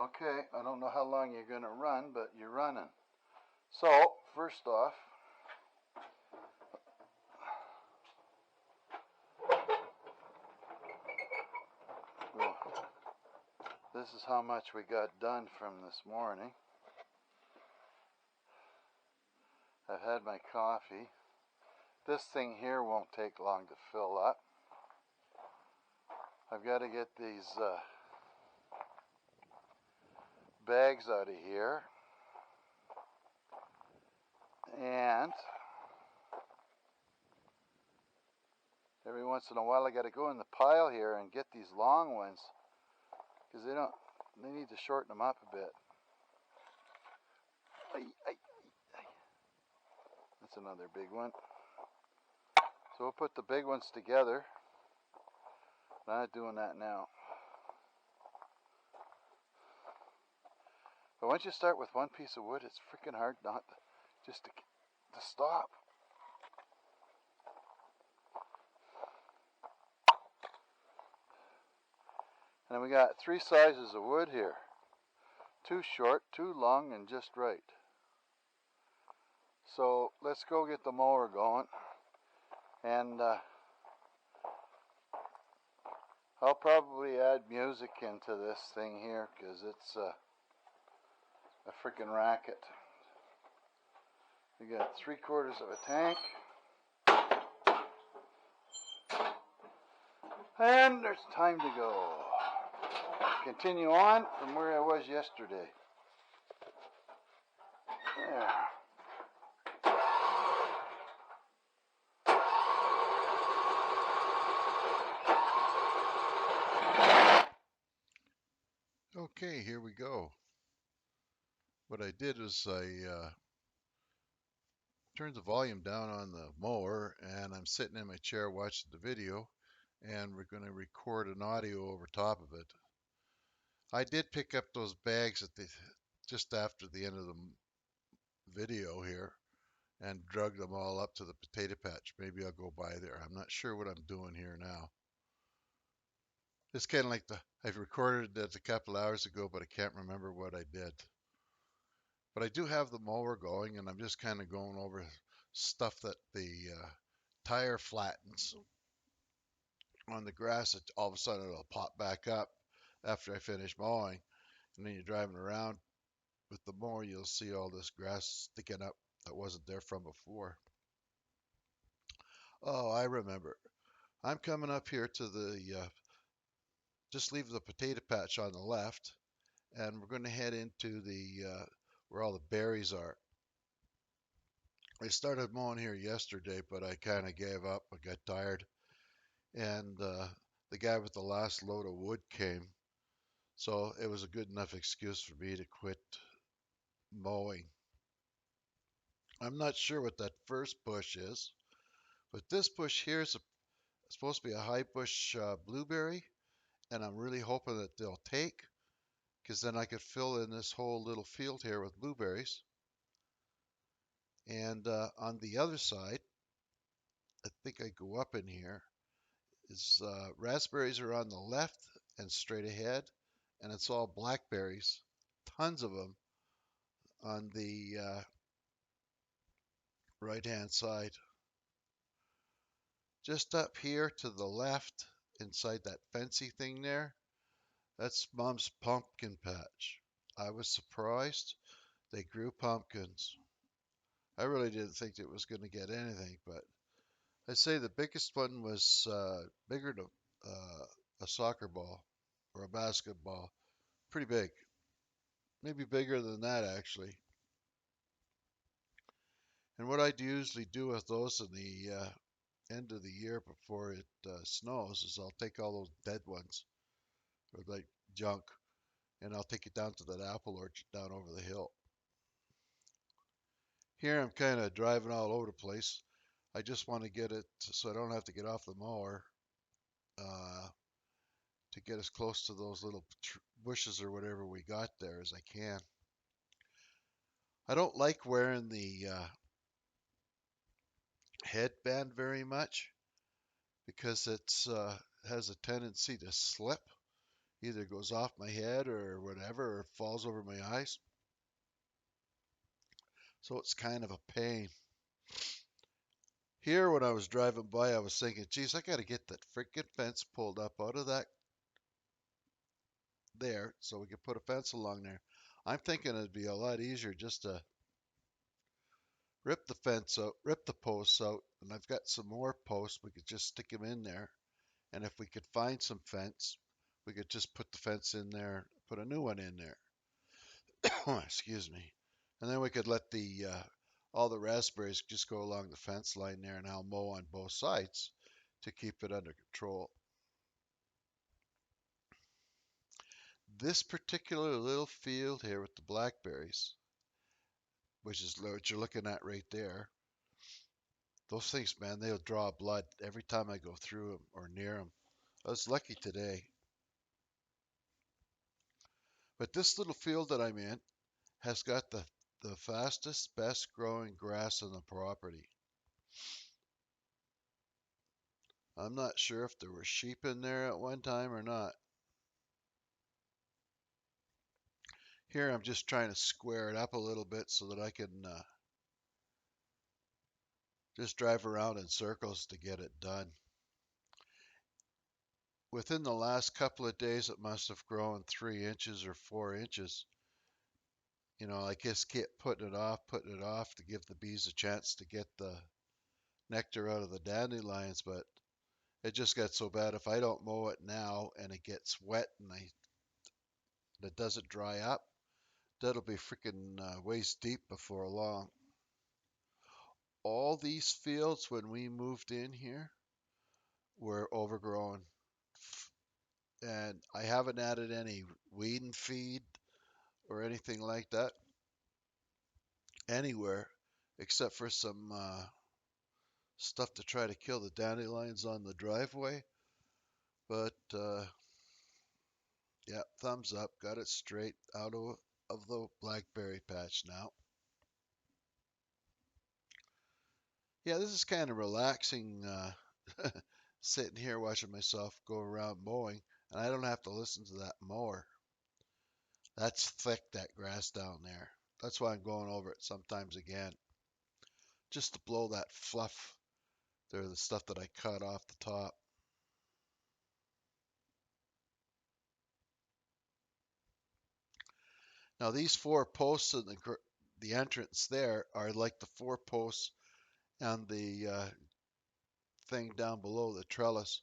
Okay, I don't know how long you're going to run, but you're running. So, first off, well, this is how much we got done from this morning. I've had my coffee. This thing here won't take long to fill up. I've got to get these bags out of here. And every once in a while I got to go in the pile here and get these long ones because they need to shorten them up a bit. That's another big one. So we'll put the big ones together. I'm not doing that now. But once you start with one piece of wood, it's freaking hard not just to stop. And we got 3 sizes of wood here. 2 short, 2 long, and just right. So let's go get the mower going. And I'll probably add music into this thing here because it's a freaking racket. We got 3/4 of a tank. And there's time to go. Continue on from where I was yesterday. There. Okay, here we go. What I did is I turned the volume down on the mower, and I'm sitting in my chair watching the video, and we're going to record an audio over top of it. I did pick up those bags just after the end of the video here and drug them all up to the potato patch. Maybe I'll go by there. I'm not sure what I'm doing here now. It's kind of like I've recorded it a couple hours ago, but I can't remember what I did. But I do have the mower going, and I'm just kind of going over stuff that the tire flattens on the grass. All of a sudden it'll pop back up after I finish mowing, and then you're driving around with the mower, you'll see all this grass sticking up that wasn't there from before. Oh, I remember. I'm coming up here to the just leave the potato patch on the left, and we're going to head into the where all the berries are. I started mowing here yesterday, but I kind of gave up. I got tired, and the guy with the last load of wood came, so it was a good enough excuse for me to quit mowing. I'm not sure what that first bush is, but this bush here is supposed to be a high bush blueberry, and I'm really hoping that they'll take, because then I could fill in this whole little field here with blueberries. And on the other side, I think I go up in here, is raspberries are on the left and straight ahead, and it's all blackberries, tons of them on the right-hand side. Just up here to the left, inside that fancy thing there, that's Mom's pumpkin patch. I was surprised they grew pumpkins. I really didn't think it was going to get anything, but I'd say the biggest one was bigger than a soccer ball or a basketball. Pretty big. Maybe bigger than that, actually. And what I'd usually do with those in the end of the year before it snows is I'll take all those dead ones, or like junk, and I'll take it down to that apple orchard down over the hill. Here I'm kind of driving all over the place. I just want to get it so I don't have to get off the mower to get as close to those little bushes or whatever we got there as I can. I don't like wearing the headband very much because it's has a tendency to slip. either goes off my head or whatever, or falls over my eyes. So it's kind of a pain. Here, when I was driving by, I was thinking, geez, I got to get that freaking fence pulled up out of that there so we could put a fence along there. I'm thinking it'd be a lot easier just to rip the fence out, rip the posts out, and I've got some more posts. We could just stick them in there. And if we could find some fence, we could just put the fence in there, put a new one in there. Excuse me. And then we could let the all the raspberries just go along the fence line there, and I'll mow on both sides to keep it under control. This particular little field here with the blackberries, which is what you're looking at right there, those things, man, they'll draw blood every time I go through them or near them. I was lucky today. But this little field that I'm in has got the fastest, best growing grass on the property. I'm not sure if there were sheep in there at one time or not. Here I'm just trying to square it up a little bit so that I can just drive around in circles to get it done. Within the last couple of days, it must have grown 3 inches or 4 inches. You know, I just kept putting it off to give the bees a chance to get the nectar out of the dandelions, but it just got so bad if I don't mow it now and it gets wet and it doesn't dry up, that'll be freaking waist deep before long. All these fields when we moved in here were overgrown, and I haven't added any weed and feed or anything like that anywhere except for some stuff to try to kill the dandelions on the driveway. But yeah, thumbs up. Got it straight out of the blackberry patch now. Yeah, this is kind of relaxing, sitting here watching myself go around mowing, and I don't have to listen to that mower. That's thick, that grass down there. That's why I'm going over it sometimes again, just to blow that fluff. They're the stuff that I cut off the top. Now these 4 posts in the entrance there are like the 4 posts and the thing down below the trellis.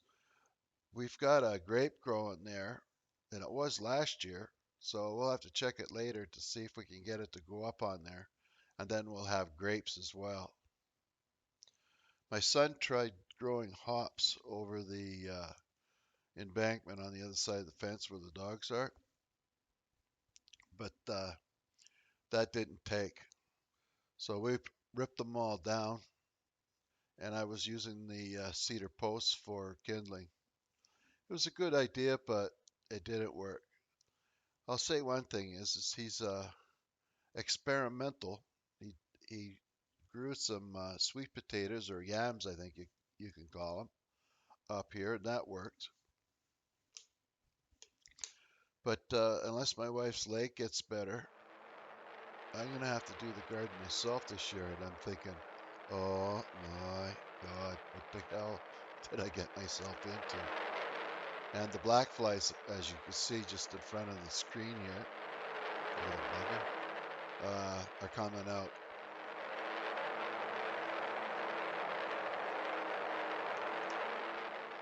We've got a grape growing there, and it was last year, so we'll have to check it later to see if we can get it to go up on there, and then we'll have grapes as well. My son tried growing hops over the embankment on the other side of the fence where the dogs are, but that didn't take. So we ripped them all down, and I was using the cedar posts for kindling. It was a good idea, but it didn't work. I'll say one thing is he's experimental. He he grew some sweet potatoes or yams, I think you can call them, up here, and that worked. But unless my wife's leg gets better, I'm gonna have to do the garden myself this year. And I'm thinking, oh my God, what the hell did I get myself into? And the black flies, as you can see just in front of the screen here, are coming out.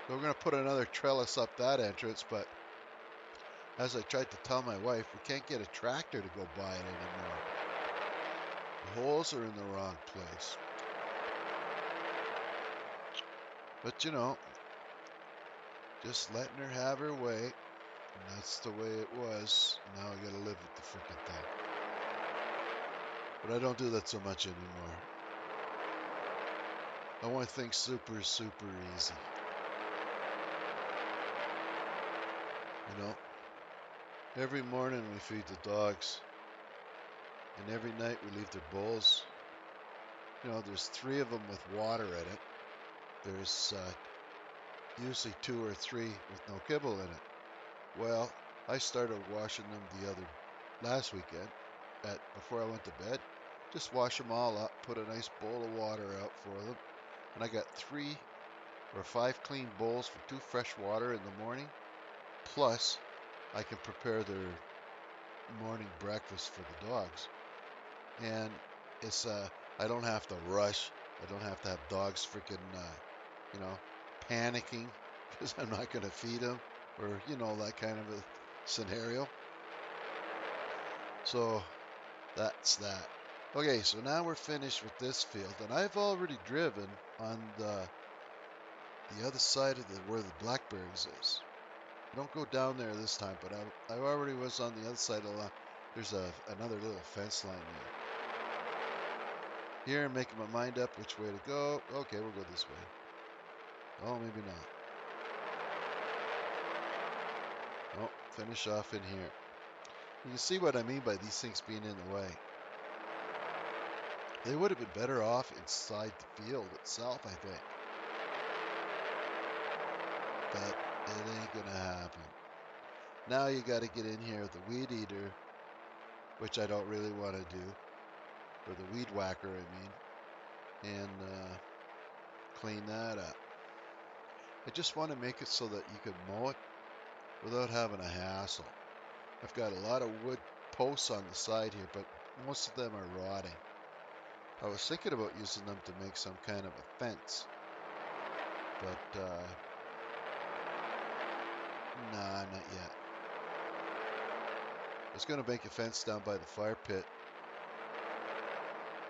So we're going to put another trellis up that entrance, but as I tried to tell my wife, we can't get a tractor to go by it anymore. The holes are in the wrong place. But you know, just letting her have her way, and that's the way it was. Now I got to live with the freaking thing. But I don't do that so much anymore. I want things super, super easy. You know, every morning we feed the dogs, and every night we leave their bowls. You know, there's 3 of them with water in it. There's usually 2 or 3 with no kibble in it. Well, I started washing them the other last weekend before I went to bed. Just wash them all up, put a nice bowl of water out for them, and I got 3 or 5 clean bowls for 2 fresh water in the morning. Plus, I can prepare their morning breakfast for the dogs, and it's I don't have to rush. I don't have to have dogs freaking you know panicking because I'm not going to feed them, or that kind of a scenario. So that's that. Okay, so now we're finished with this field, and I've already driven on the other side of where the blackberries is. I don't go down there this time, but I already was on the other side of the line. There's another little fence line there. Here, I'm making my mind up which way to go. Okay, we'll go this way. Oh, maybe not. Oh, finish off in here. You can see what I mean by these things being in the way. They would have been better off inside the field itself, I think. But it ain't gonna happen. Now you got to get in here with the weed eater, which I don't really want to do, or the weed whacker, I mean, and clean that up. I just want to make it so that you can mow it without having a hassle. I've got a lot of wood posts on the side here, but most of them are rotting. I was thinking about using them to make some kind of a fence, but nah, not yet. I was going to make a fence down by the fire pit,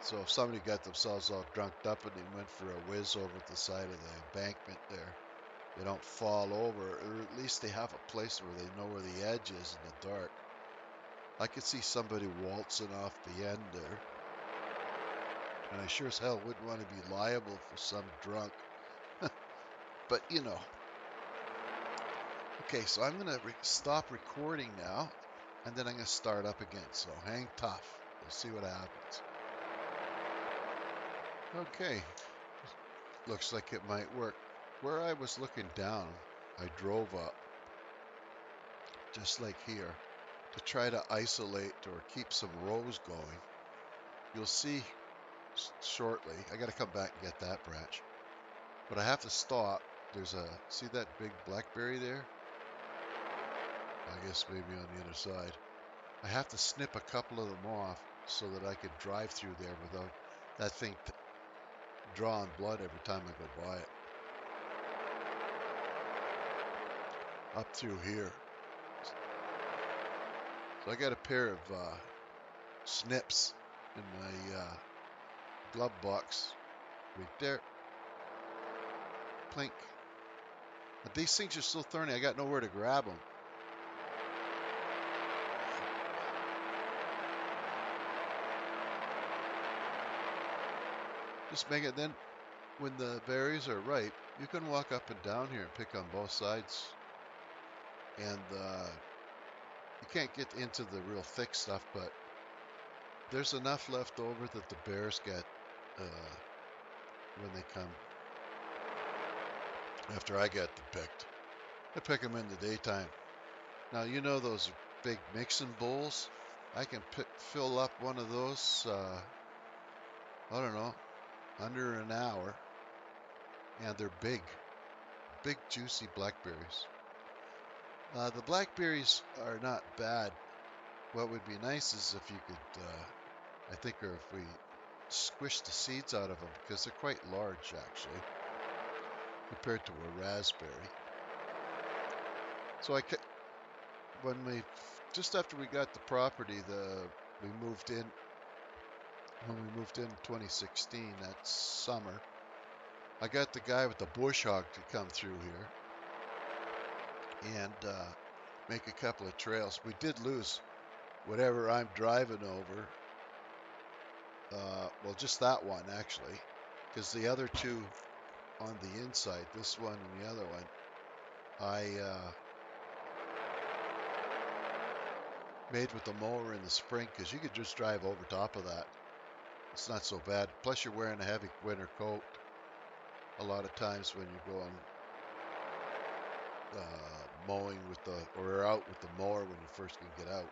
so if somebody got themselves all drunked up and they went for a whiz over the side of the embankment there, they don't fall over, or at least they have a place where they know where the edge is in the dark. I could see somebody waltzing off the end there, and I sure as hell wouldn't want to be liable for some drunk. But Okay, so I'm going to stop recording now, and then I'm going to start up again. So hang tough. We'll see what happens. Okay, looks like it might work. Where I was looking down, I drove up, just like here, to try to isolate or keep some rows going. You'll see shortly. I got to come back and get that branch. But I have to stop. See that big blackberry there? I guess maybe on the other side. I have to snip a couple of them off so that I could drive through there without that thing drawing blood every time I go by it. Up through here. So I got a pair of snips in my glove box right there. Plink. But these things are so thorny, I got nowhere to grab them. Just make it, then when the berries are ripe, you can walk up and down here and pick on both sides. And you can't get into the real thick stuff, but there's enough left over that the bears get when they come after I get them picked. I pick them in the daytime. Now, those big mixing bowls? I can fill up one of those, I don't know, under an hour. And they're big juicy blackberries. The blackberries are not bad. What would be nice is if you could, I think, or if we squish the seeds out of them, because they're quite large actually, compared to a raspberry. So just after we got the property, when we moved in 2016, that summer, I got the guy with the bush hog to come through here and make a couple of trails. We did lose whatever I'm driving over. Well, just that one actually, because the other two on the inside, this one and the other one, I made with the mower in the spring, because you could just drive over top of that. It's not so bad. Plus you're wearing a heavy winter coat a lot of times when you're going mowing with the, or out with the mower when you first can get out.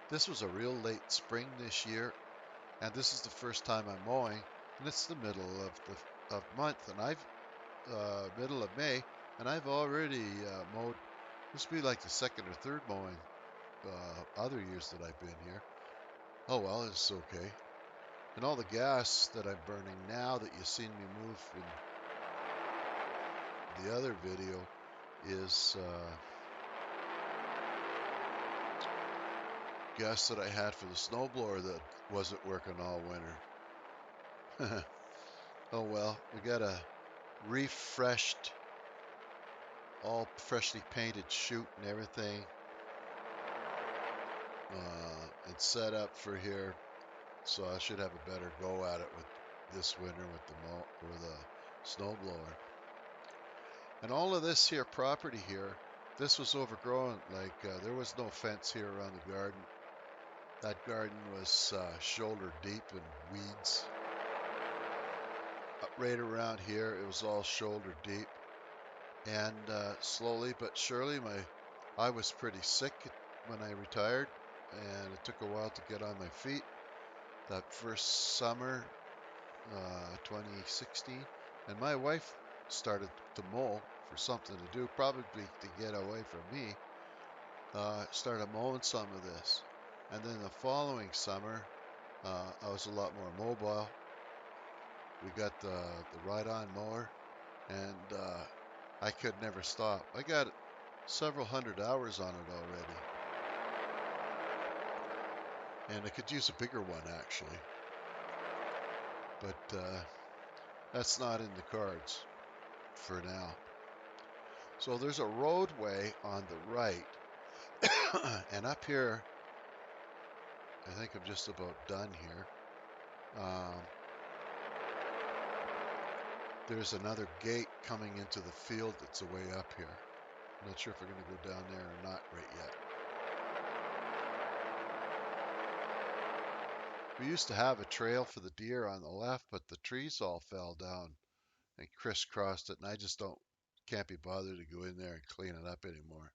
This was a real late spring this year, and this is the first time I'm mowing, and it's the middle of the month, and I've middle of May, and I've already mowed. This will be like the second or third mowing other years that I've been here. Oh well, it's okay. And all the gas that I'm burning now that you've seen me move in the other video is gas that I had for the snowblower that wasn't working all winter. Oh well, we got a refreshed, all freshly painted chute and everything, and set up for here, so I should have a better go at it with this winter with the snowblower. And all of this here property here, this was overgrown. Like there was no fence here around the garden. That garden was shoulder deep in weeds. Right around here, it was all shoulder deep. And slowly but surely, I was pretty sick when I retired, and it took a while to get on my feet. That first summer, 2016, and my wife started to mow for something to do, probably to get away from me. Started mowing some of this, and then the following summer, I was a lot more mobile. We got the ride-on mower, and I could never stop. I got several hundred hours on it already, and I could use a bigger one actually, but that's not in the cards for now. So there's a roadway on the right, and up here, I think I'm just about done here. There's another gate coming into the field that's away up here. I'm not sure if we're going to go down there or not right yet. We used to have a trail for the deer on the left, but the trees all fell down and crisscrossed it, and I just can't be bothered to go in there and clean it up anymore.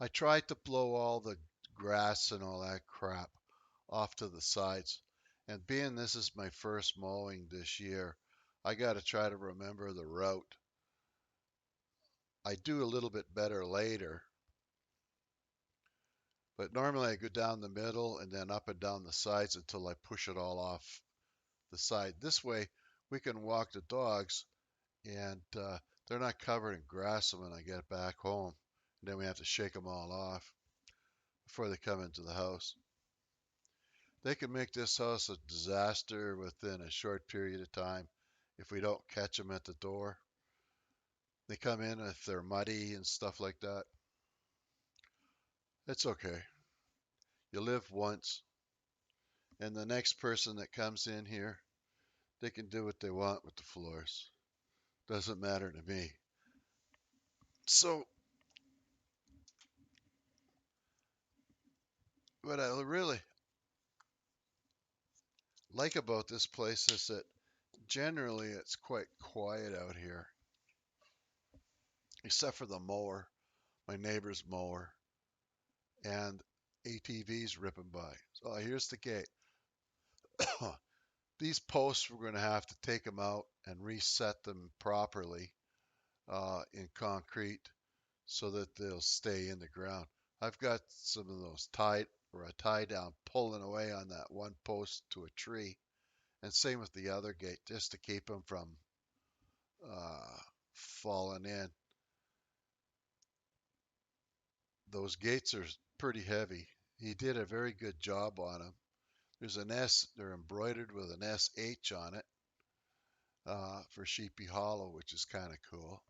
I tried to blow all the grass and all that crap off to the sides, and being this is my first mowing this year, I got to try to remember the route. I do a little bit better later, but normally I go down the middle and then up and down the sides until I push it all off the side. This way we can walk the dogs, and they're not covered in grass when I get back home. And then we have to shake them all off before they come into the house. They can make this house a disaster within a short period of time if we don't catch them at the door. They come in if they're muddy and stuff like that. It's okay. You live once, and the next person that comes in here, they can do what they want with the floors. Doesn't matter to me. So, what I really like about this place is that generally it's quite quiet out here, except for the mower, my neighbor's mower, and ATVs ripping by. So here's the gate. These posts, we're going to have to take them out and reset them properly in concrete so that they'll stay in the ground. I've got some of those tied or a tie down pulling away on that one post to a tree, and same with the other gate just to keep them from falling in. Those gates are pretty heavy. He did a very good job on them. There's an S, they're embroidered with an SH on it for Sheepy Hollow, which is kind of cool.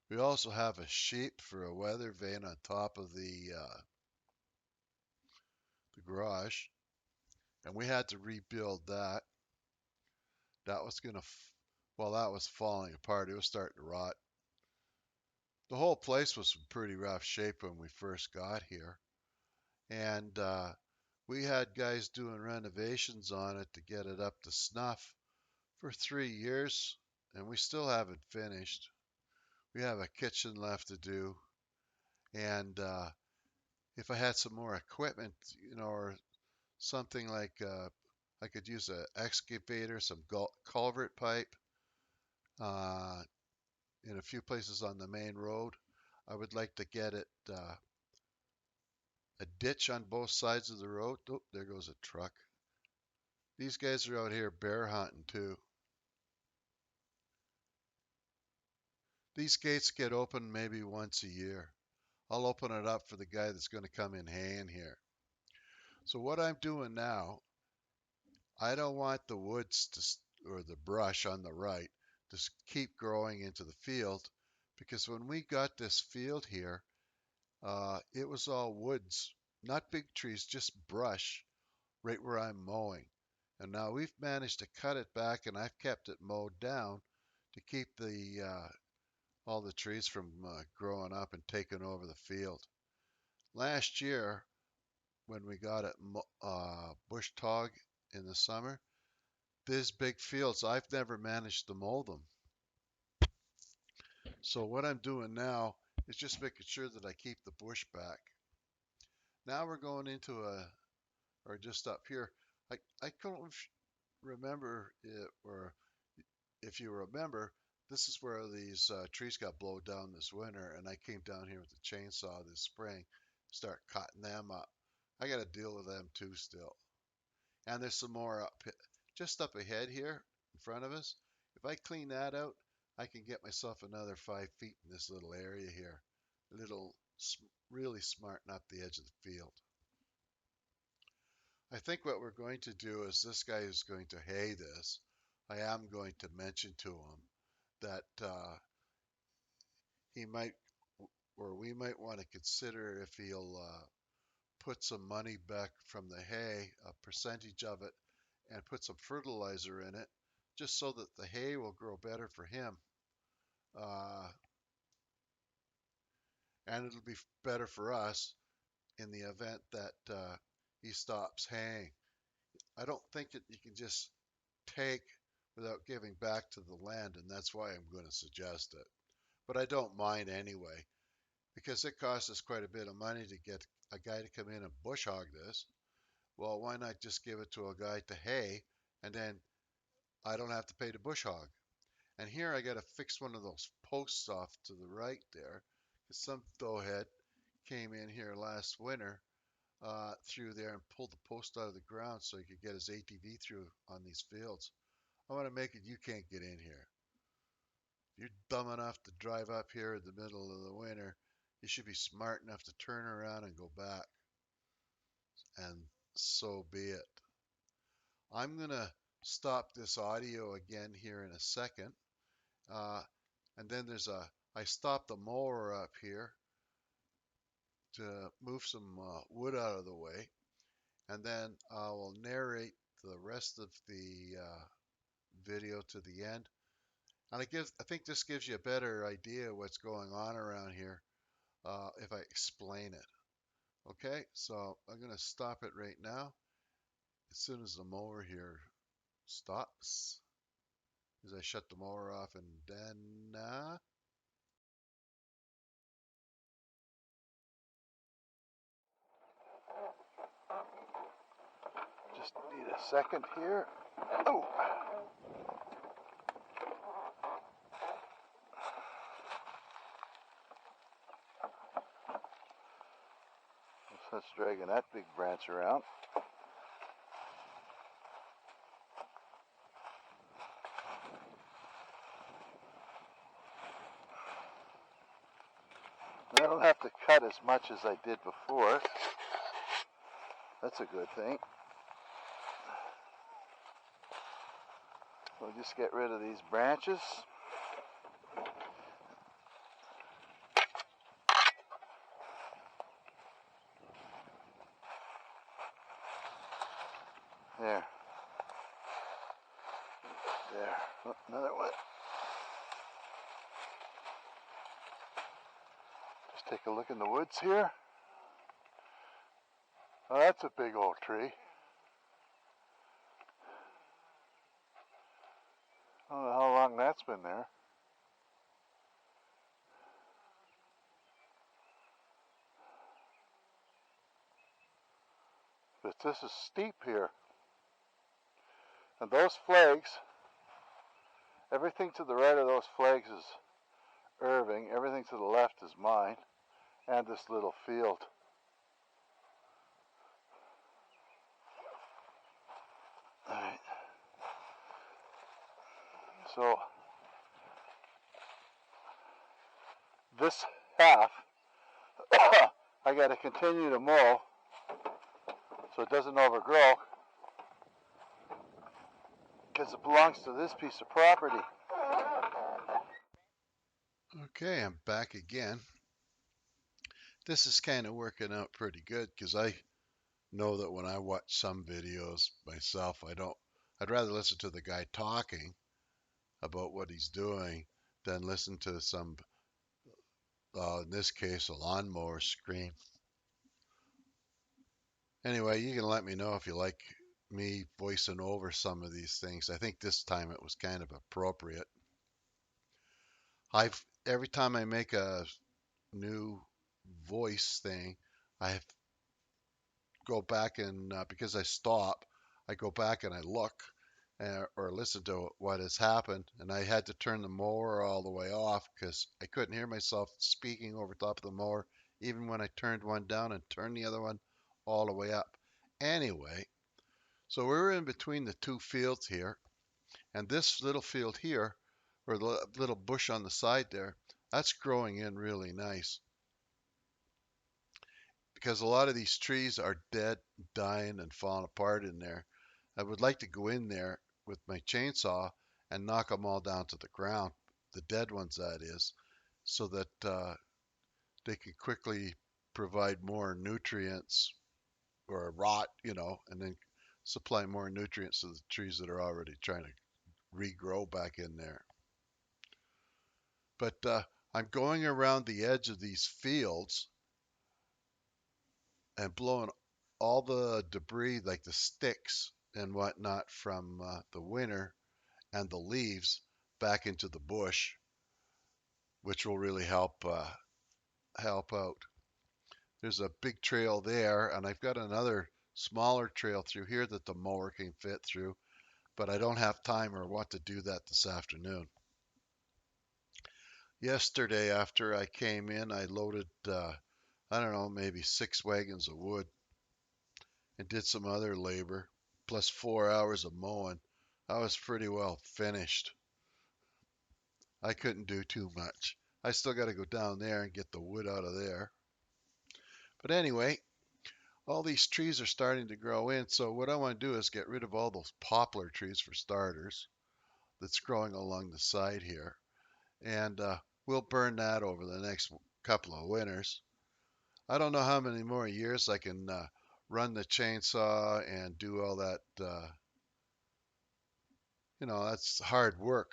We also have a sheep for a weather vane on top of the garage, and we had to rebuild that. That was gonna, well, that was falling apart. It was starting to rot. The whole place was in pretty rough shape when we first got here, and we had guys doing renovations on it to get it up to snuff. for 3 years, and we still haven't finished. We have a kitchen left to do, and if I had some more equipment, or something like I could use an excavator, some culvert pipe uh, in a few places on the main road. I would like to get it a ditch on both sides of the road. Oh, there goes a truck. These guys are out here bear hunting too. These gates get open maybe once a year. I'll open it up for the guy that's going to come in haying here. So what I'm doing now, I don't want the woods or the brush on the right to keep growing into the field, because when we got this field here, it was all woods, not big trees, just brush right where I'm mowing. And now we've managed to cut it back, and I've kept it mowed down to keep the all the trees from growing up and taking over the field. Last year, when we got it bush tog in the summer, these big fields, I've never managed to mow them. So what I'm doing now is just making sure that I keep the bush back. Now we're going into or just up here. I couldn't remember it, or if you remember, this is where these trees got blown down this winter, and I came down here with the chainsaw this spring, start cutting them up. I got to deal with them too still. And there's some more just up ahead here in front of us. If I clean that out, I can get myself another 5 feet in this little area here. A little, really smarten up the edge of the field. I think what we're going to do is, this guy is going to hay this. I am going to mention to him that he might, or we might want to consider if he'll put some money back from the hay, a percentage of it, and put some fertilizer in it, just so that the hay will grow better for him. Uh, and it'll be better for us in the event that he stops haying. I don't think that you can just take without giving back to the land, and that's why I'm going to suggest it. But I don't mind anyway, because it costs us quite a bit of money to get a guy to come in and bush hog this. Well, why not just give it to a guy to hay, and then I don't have to pay to bush hog. And here I got to fix one of those posts off to the right there, because some doughhead came in here last winter through there and pulled the post out of the ground so he could get his ATV through on these fields. I want to make it you can't get in here. If you're dumb enough to drive up here in the middle of the winter, you should be smart enough to turn around and go back. And so be it. I'm going to stop this audio again here in a second. And then I stopped the mower up here to move some wood out of the way. And then I will narrate the rest of the video to the end. And I think this gives you a better idea of what's going on around here if I explain it. Okay, so I'm going to stop it right now as soon as the mower here stops, as I shut the mower off, and then just need a second here. Oh! That's dragging that big branch around. I don't have to cut as much as I did before. That's a good thing. We'll just get rid of these branches. There. There. Oh, another one. Just take a look in the woods here. Oh, that's a big old tree. I don't know how long that's been there. But this is steep here. And those flags, everything to the right of those flags is Irving, everything to the left is mine, and this little field. Alright. So this half I got to continue to mow so it doesn't overgrow, because it belongs to this piece of property. Okay, I'm back again. This is kind of working out pretty good because I know that when I watch some videos myself, I'd rather listen to the guy talking about what he's doing than listen to some, in this case, a lawnmower scream. Anyway, you can let me know if you like me voicing over some of these things. I think this time it was kind of appropriate. Every time I make a new voice thing, I go back and because I go back and I look or listen to what has happened, and I had to turn the mower all the way off because I couldn't hear myself speaking over top of the mower, even when I turned one down and turned the other one all the way up. Anyway, so we're in between the two fields here, and this little field here, or the little bush on the side there, that's growing in really nice because a lot of these trees are dead, dying, and falling apart in there. I would like to go in there with my chainsaw and knock them all down to the ground, the dead ones that is, so that they can quickly provide more nutrients or rot, and then supply more nutrients to the trees that are already trying to regrow back in there. But I'm going around the edge of these fields and blowing all the debris, like the sticks and whatnot from the winter and the leaves, back into the bush, which will really help out. There's a big trail there, and I've got another smaller trail through here that the mower can fit through, but I don't have time or want to do that this afternoon. Yesterday, after I came in, I loaded, I don't know, maybe 6 wagons of wood and did some other labor, plus 4 hours of mowing. I was pretty well finished. I couldn't do too much. I still got to go down there and get the wood out of there. But anyway, all these trees are starting to grow in. So what I want to do is get rid of all those poplar trees for starters that's growing along the side here. And we'll burn that over the next couple of winters. I don't know how many more years I can run the chainsaw and do all that. That's hard work.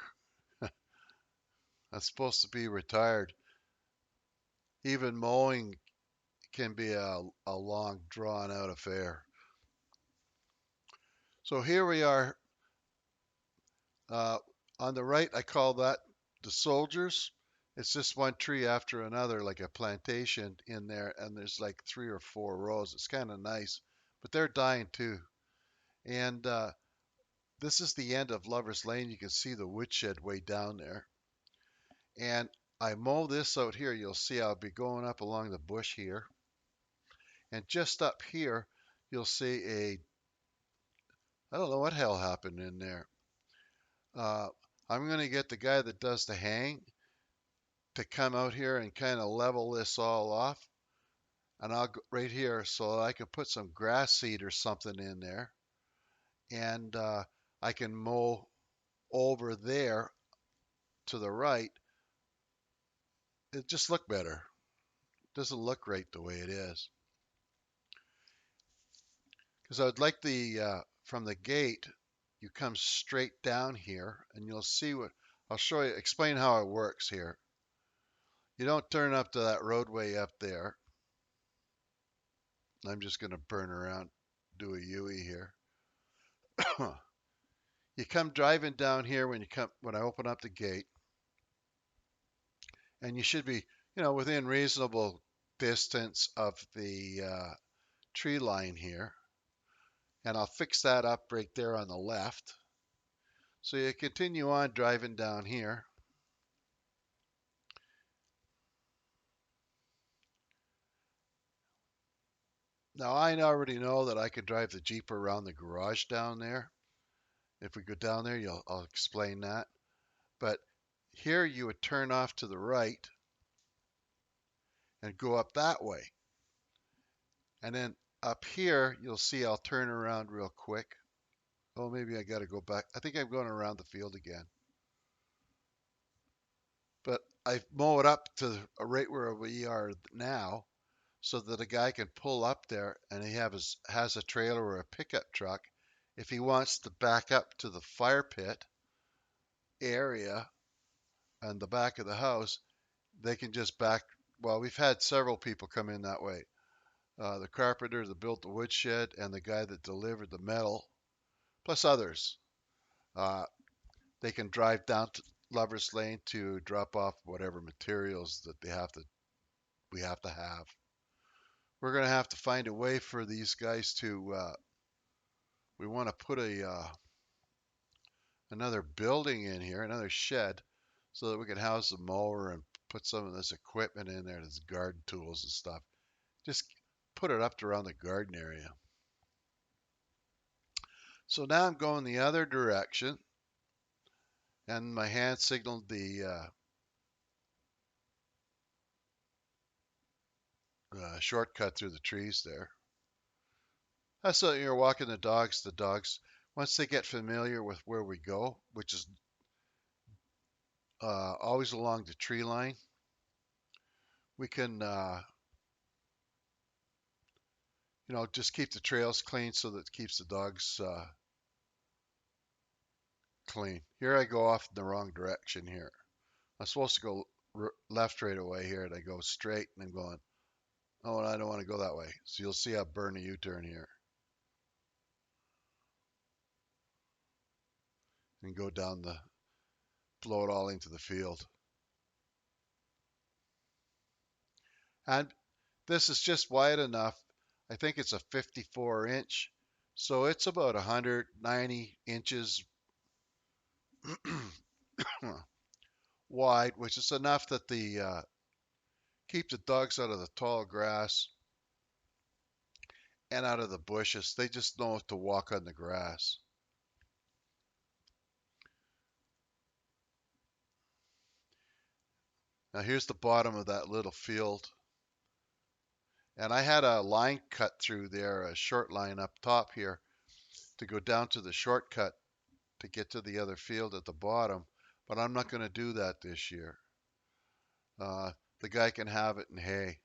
I'm supposed to be retired. Even mowing can be a long, drawn out affair. So here we are. Uh, on the right, I call that the soldiers. It's just one tree after another, like a plantation in there, and there's like 3 or 4 rows. It's kind of nice, but they're dying too. And this is the end of Lover's Lane. You can see the woodshed way down there. And I mow this out here. You'll see I'll be going up along the bush here. And just up here, you'll see I don't know what hell happened in there. Uh, I'm going to get the guy that does the hang to come out here and kind of level this all off. And I'll go right here so I can put some grass seed or something in there. And I can mow over there to the right. It just look better. It doesn't look right the way it is. Because I would like from the gate, you come straight down here and you'll see I'll show you, explain how it works here. You don't turn up to that roadway up there. I'm just going to burn around, do a U-E here. You come driving down here when I open up the gate, and you should be, within reasonable distance of the tree line here. And I'll fix that up right there on the left. So you continue on driving down here. Now I already know that I could drive the Jeep around the garage down there. If we go down there, I'll explain that. But here you would turn off to the right and go up that way. And then up here, you'll see I'll turn around real quick. Oh, maybe I got to go back. I think I'm going around the field again. But I mow it up to right where we are now so that a guy can pull up there and has a trailer or a pickup truck. If he wants to back up to the fire pit area and the back of the house, they can just back. Well, we've had several people come in that way. The carpenter that built the woodshed and the guy that delivered the metal, plus others. Uh, they can drive down to Lover's Lane to drop off whatever materials that we have to have. We're going to have to find a way for these guys to. We want to put another building in here, another shed, so that we can house the mower and put some of this equipment in there, this garden tools and stuff. Just put it up around the garden area. So now I'm going the other direction, and my hand signaled the shortcut through the trees there. That's so you're walking the dogs, once they get familiar with where we go, which is always along the tree line, we can, just keep the trails clean so that it keeps the dogs clean. Here I go off in the wrong direction here. I'm supposed to go left right away here, and I go straight, and I'm going, oh, and I don't want to go that way. So you'll see I burn a U-turn here and go down blow it all into the field. And this is just wide enough. I think it's a 54 inch. So it's about 190 inches wide, which is enough that keep the dogs out of the tall grass and out of the bushes. They just know to walk on the grass. Now here's the bottom of that little field. And I had a line cut through there, a short line up top here to go down to the shortcut to get to the other field at the bottom. But I'm not going to do that this year. The guy can have it in hay.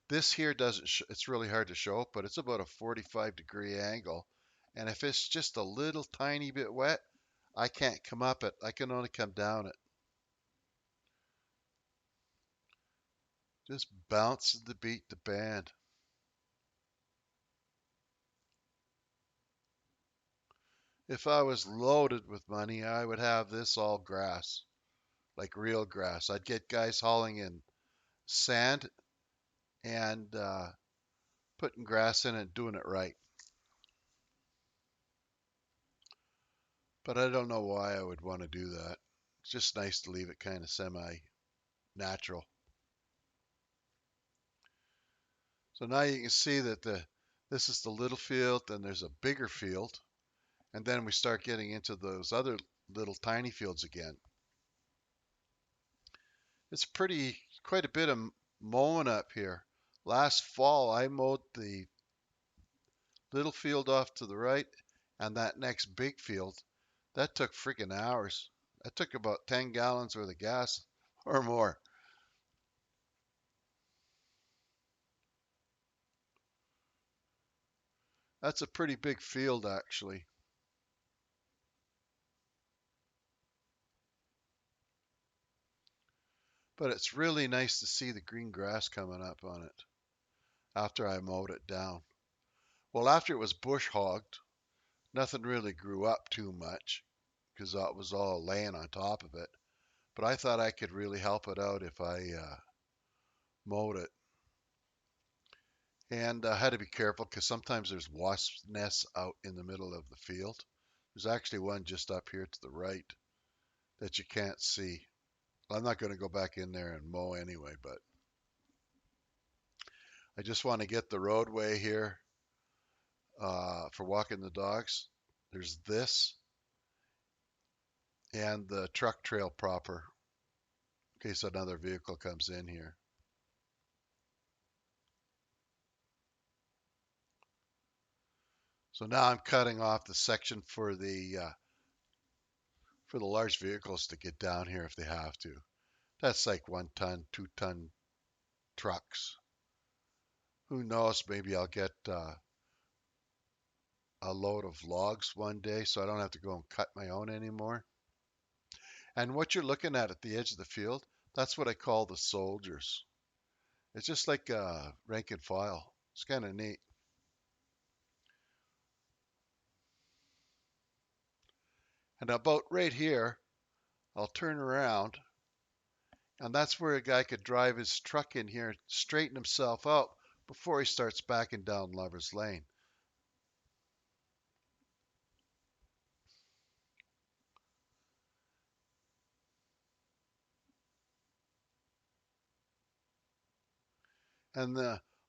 This here doesn't, it's really hard to show, but it's about a 45-degree angle. And if it's just a little tiny bit wet, I can't come up it. I can only come down it. Just bounces the beat the band. If I was loaded with money, I would have this all grass, like real grass. I'd get guys hauling in sand and putting grass in it and doing it right. But I don't know why I would want to do that. It's just nice to leave it kind of semi-natural. So now you can see that this is the little field, and there's a bigger field, and then we start getting into those other little tiny fields again. It's quite a bit of mowing up here. Last fall, I mowed the little field off to the right and that next big field. That took freaking hours. That took about 10 gallons worth of gas or more. That's a pretty big field, actually. But it's really nice to see the green grass coming up on it after I mowed it down. Well, after it was bush hogged, Nothing really grew up too much because that was all laying on top of it. But I thought I could really help it out if I mowed it. And I had to be careful because sometimes there's wasp nests out in the middle of the field. There's actually one just up here to the right that you can't see. I'm not going to go back in there and mow anyway, but I just want to get the roadway here for walking the dogs. There's this and the truck trail proper in case another vehicle comes in here. So now I'm cutting off the section for the large vehicles to get down here if they have to. That's like 1 ton, 2 ton trucks. Who knows? Maybe I'll get a load of logs one day so I don't have to go and cut my own anymore. And what you're looking at the edge of the field, that's what I call the soldiers. It's just like rank and file. It's kind of neat. And about right here, I'll turn around, and that's where a guy could drive his truck in here, straighten himself out before he starts backing down Lover's Lane. And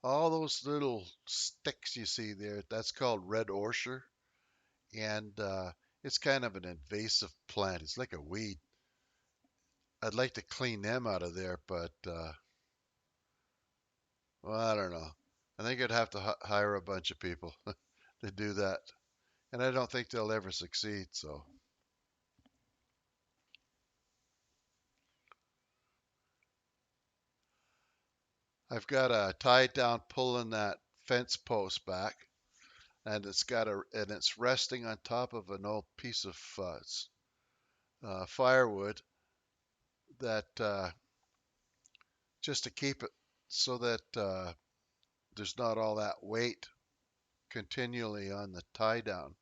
all those little sticks you see there, that's called red osier. And it's kind of an invasive plant. It's like a weed. I'd like to clean them out of there, but well, I don't know. I think I'd have to hire a bunch of people to do that. And I don't think they'll ever succeed. So I've got a tie down pulling that fence post back, and it's resting on top of an old piece of firewood that just to keep it so that there's not all that weight continually on the tie down.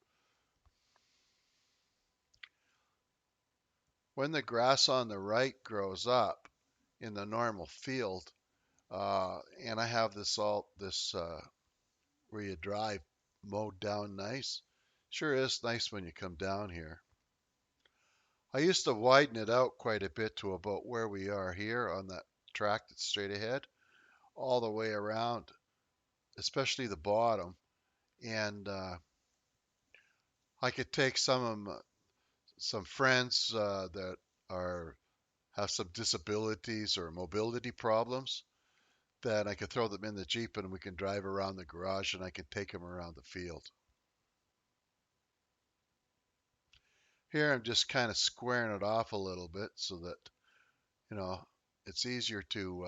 When the grass on the right grows up in the normal field, and I have this where you drive mowed down nice. Sure is nice when you come down here. I used to widen it out quite a bit to about where we are here on that track that's straight ahead, all the way around, especially the bottom. And I could take some friends that are have some disabilities or mobility problems that I could throw them in the Jeep and we can drive around the garage and I can take them around the field. Here I'm just kind of squaring it off a little bit so that, you know, it's easier to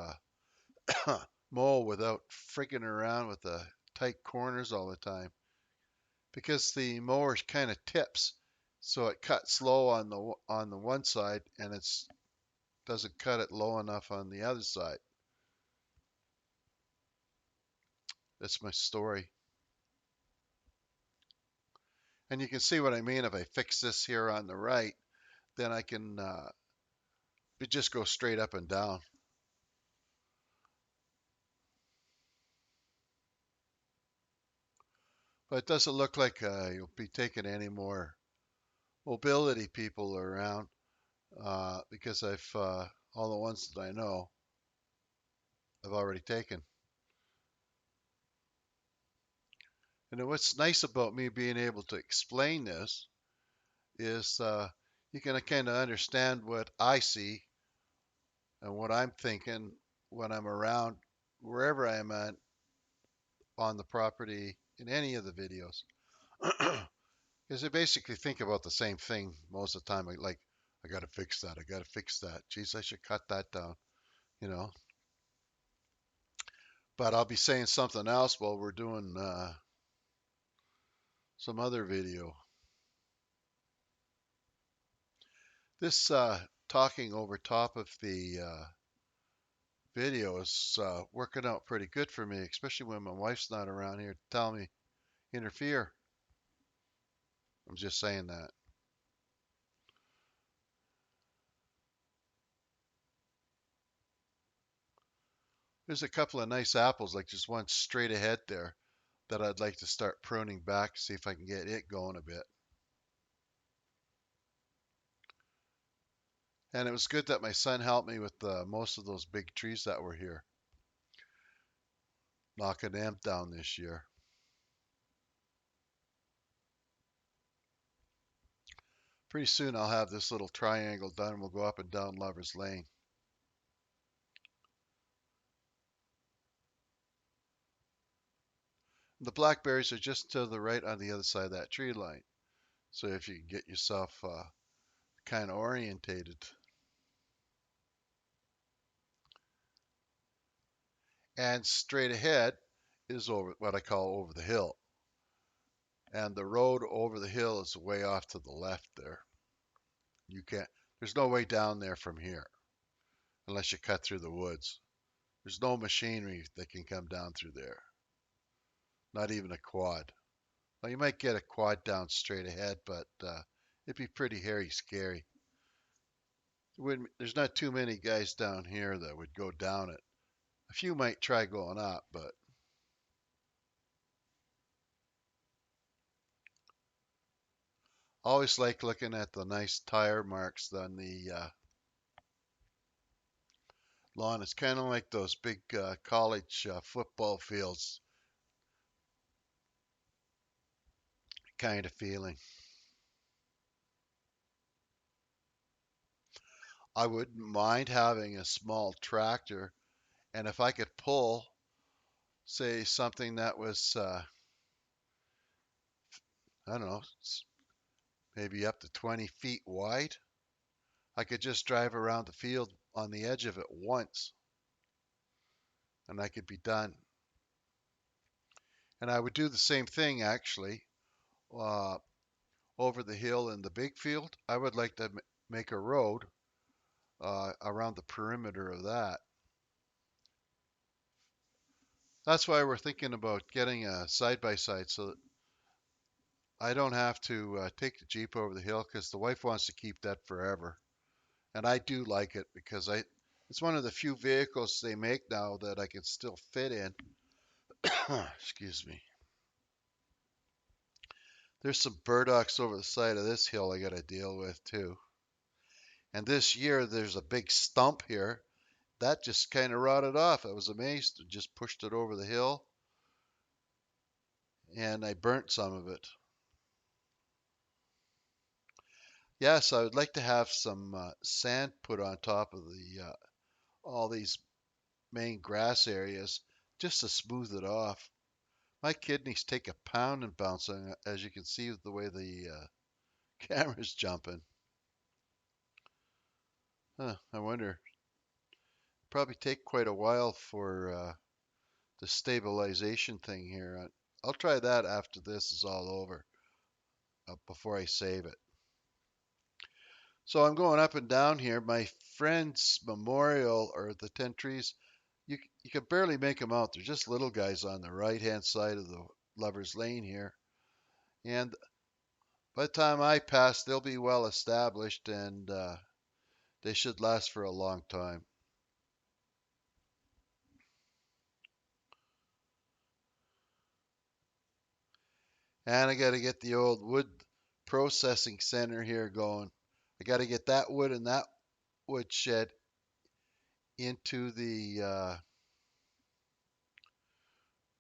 mow without freaking around with the tight corners all the time because the mower kind of tips, so it cuts low on the one side and it's doesn't cut it low enough on the other side. That's my story. And you can see what I mean. If I fix this here on the right, then I can just go straight up and down. But it doesn't look like you'll be taking any more mobility people around because all the ones that I know I've already taken. And what's nice about me being able to explain this is you can kind of understand what I see and what I'm thinking when I'm around wherever I am at on the property in any of the videos. Because I basically think about the same thing most of the time. Like, I got to fix that. I got to fix that. Geez, I should cut that down, you know. But I'll be saying something else while we're doing some other video. This talking over top of the video is working out pretty good for me, especially when my wife's not around here to tell me interfere. I'm just saying that. There's a couple of nice apples, like just one straight ahead there, that I'd like to start pruning back, see if I can get it going a bit. And it was good that my son helped me with most of those big trees that were here, knocking them down this year. Pretty soon I'll have this little triangle done. We'll go up and down Lover's Lane. The blackberries are just to the right on the other side of that tree line. So if you can get yourself kind of orientated. And straight ahead is over what I call over the hill. And the road over the hill is way off to the left there. You can't, there's no way down there from here unless you cut through the woods. There's no machinery that can come down through there, not even a quad. Well, you might get a quad down straight ahead, but it'd be pretty hairy scary. There's not too many guys down here that would go down it. A few might try going up, but always like looking at the nice tire marks on the lawn. It's kind of like those big college football fields kind of feeling. I wouldn't mind having a small tractor, and if I could pull, say, something that was, I don't know, maybe up to 20 feet wide, I could just drive around the field on the edge of it once, and I could be done. And I would do the same thing actually uh, over the hill in the big field. I would like to make a road around the perimeter of that. That's why we're thinking about getting a side by side so that I don't have to take the Jeep over the hill because the wife wants to keep that forever. And I do like it because it's one of the few vehicles they make now that I can still fit in. Excuse me. There's some burdocks over the side of this hill I got to deal with too. And this year there's a big stump here that just kind of rotted off. I was amazed. I just pushed it over the hill and I burnt some of it. Yes, I would like to have some sand put on top of the all these main grass areas just to smooth it off. My kidneys take a pound and bouncing, as you can see with the way the camera's jumping. Huh, I wonder. Probably take quite a while for the stabilization thing here. I'll try that after this is all over, before I save it. So I'm going up and down here. My friend's memorial or the 10 trees, you can barely make them out. They're just little guys on the right hand side of the Lover's Lane here. And by the time I pass, they'll be well established and they should last for a long time. And I got to get the old wood processing center here going. I got to get that wood and that woodshed into the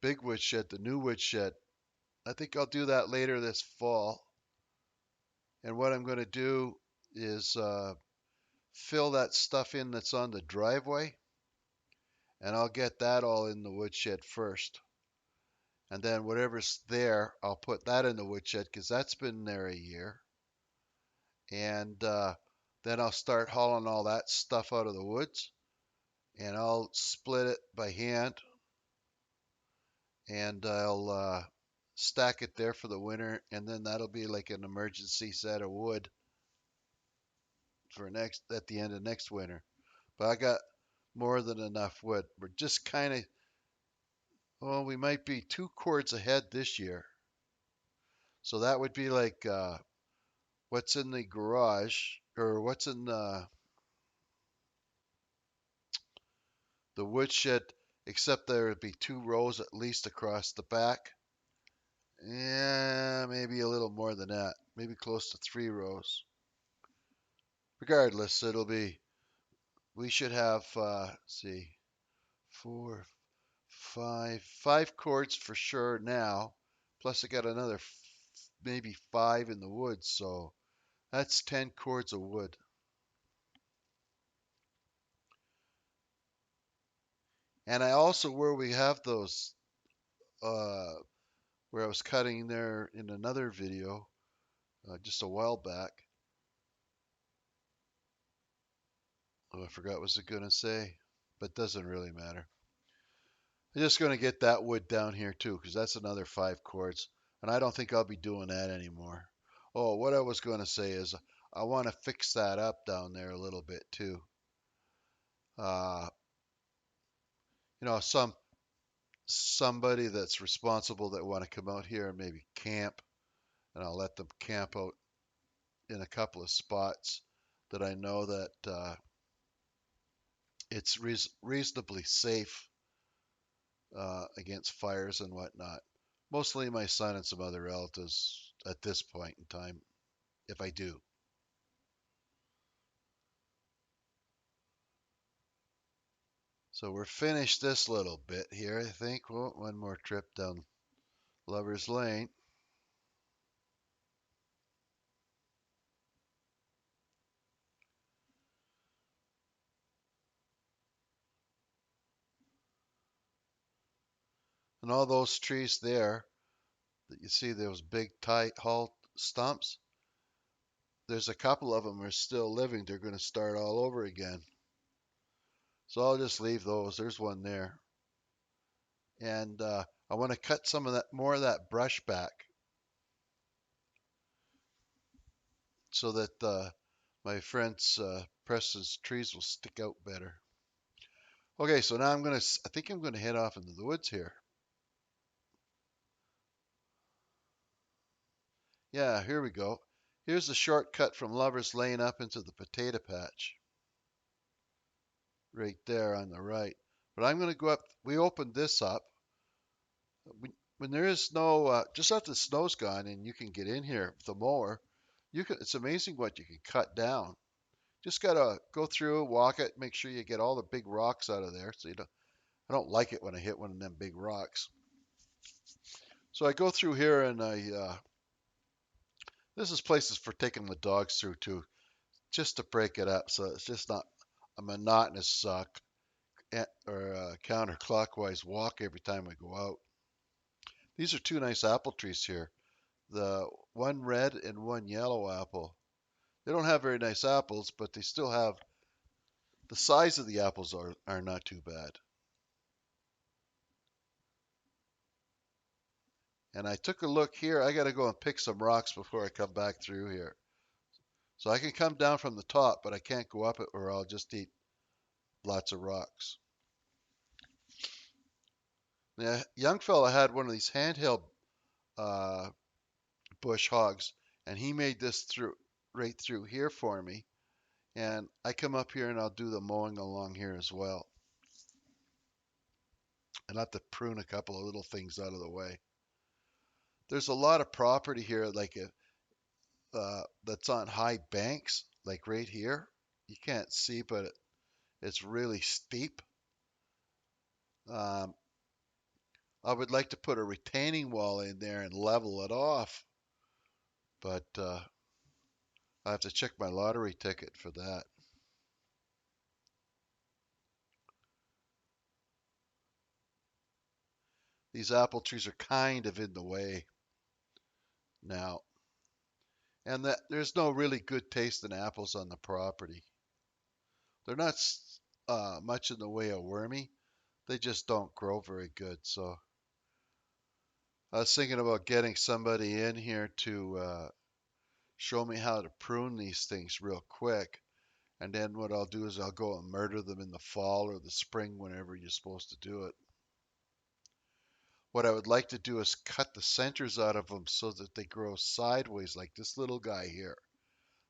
big woodshed, the new woodshed. I think I'll do that later this fall. And what I'm going to do is fill that stuff in that's on the driveway, and I'll get that all in the woodshed first. And then whatever's there, I'll put that in the woodshed because that's been there a year. And then I'll start hauling all that stuff out of the woods, and I'll split it by hand, and I'll stack it there for the winter, and then that'll be like an emergency set of wood for next at the end of next winter. But I got more than enough wood. We're just kind of, well, we might be 2 cords ahead this year. So that would be like what's in the garage or what's in the woodshed, except there would be 2 rows at least across the back. Yeah, maybe a little more than that. Maybe close to 3 rows. Regardless, we should have, see, four, five cords for sure now. Plus I got another maybe 5 in the woods. So that's 10 cords of wood. And I also, where we have those, uh, where I was cutting there in another video just a while back. Oh, I forgot what I was going to say, but doesn't really matter. I'm just going to get that wood down here too, because that's another 5 cords, and I don't think I'll be doing that anymore. Oh, what I was going to say is I want to fix that up down there a little bit too. Uh, somebody that's responsible that want to come out here and maybe camp, and I'll let them camp out in a couple of spots that I know that it's reasonably safe against fires and whatnot. Mostly my son and some other relatives at this point in time, if I do. So we're finished this little bit here, I think. Well, one more trip down Lover's Lane. And all those trees there that you see, those big tight tall stumps, there's a couple of them are still living. They're going to start all over again. So I'll just leave those. There's one there. And I want to cut some of that, more of that brush back so that my friend's Preston's trees will stick out better. Okay, so now I think I'm gonna head off into the woods here. Yeah, here we go. Here's the shortcut from Lover's Lane up into the potato patch. Right there on the right. But I'm gonna go up, we opened this up. When there is no, just after the snow's gone and you can get in here with the mower, it's amazing what you can cut down. Just gotta go through, walk it, make sure you get all the big rocks out of there. So I don't like it when I hit one of them big rocks. So I go through here and this is places for taking the dogs through too, just to break it up. So it's just not a monotonous or counterclockwise walk every time I go out. These are 2 nice apple trees here. The one red and one yellow apple. They don't have very nice apples, but they still have the size of the apples are not too bad. And I took a look here. I got to go and pick some rocks before I come back through here. So I can come down from the top, but I can't go up it or I'll just eat lots of rocks. The young fella had one of these handheld uh, bush hogs, and he made this through right through here for me. And I come up here and I'll do the mowing along here as well. And I have to prune a couple of little things out of the way. There's a lot of property here, like that's on high banks, like right here. You can't see, but it's really steep. Um, I would like to put a retaining wall in there and level it off, but I have to check my lottery ticket for that. These apple trees are kind of in the way now, and that there's no really good taste in apples on the property. They're not much in the way of wormy. They just don't grow very good. So I was thinking about getting somebody in here to show me how to prune these things real quick. And then what I'll do is I'll go and murder them in the fall or the spring whenever you're supposed to do it. What I would like to do is cut the centers out of them so that they grow sideways like this little guy here.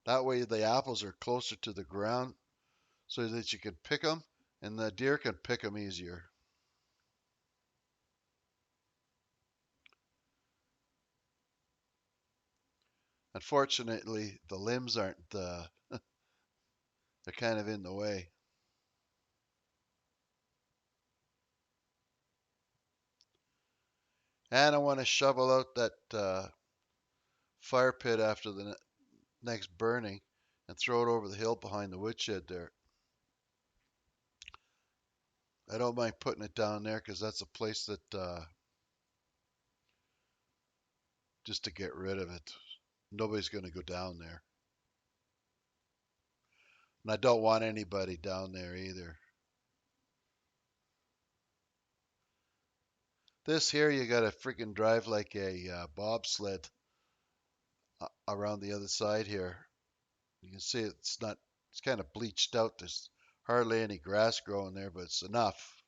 That way the apples are closer to the ground so that you can pick them and the deer can pick them easier. Unfortunately, the limbs aren't, they're kind of in the way. And I want to shovel out that fire pit after the next burning and throw it over the hill behind the woodshed there. I don't mind putting it down there because that's a place that just to get rid of it. Nobody's going to go down there. And I don't want anybody down there either. This here, you got to freaking drive like a bobsled around the other side here. You can see it's kind of bleached out. There's hardly any grass growing there, but it's enough.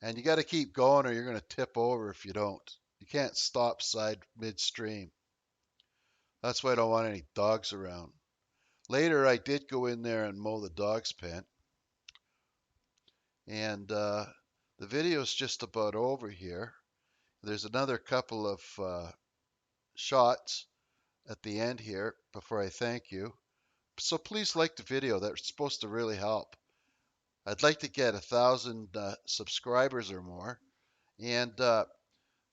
And you got to keep going or you're going to tip over if you don't. You can't stop side midstream. That's why I don't want any dogs around. Later, I did go in there and mow the dog's pen. And the video is just about over here. There's another couple of shots at the end here before I thank you. So please like the video. That's supposed to really help. I'd like to get 1,000 subscribers or more. And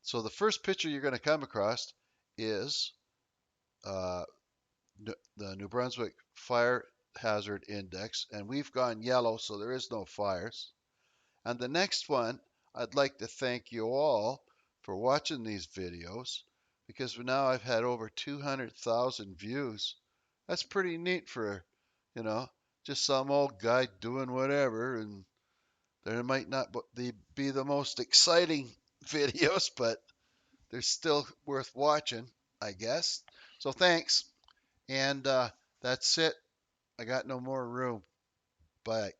so the first picture you're going to come across is uh, the New Brunswick Fire Hazard Index. And we've gone yellow, so there is no fires. And the next one, I'd like to thank you all for watching these videos because now I've had over 200,000 views. That's pretty neat for, you know, just some old guy doing whatever. And there might not be the most exciting videos, but they're still worth watching, I guess. So thanks. And that's it. I got no more room. Bye.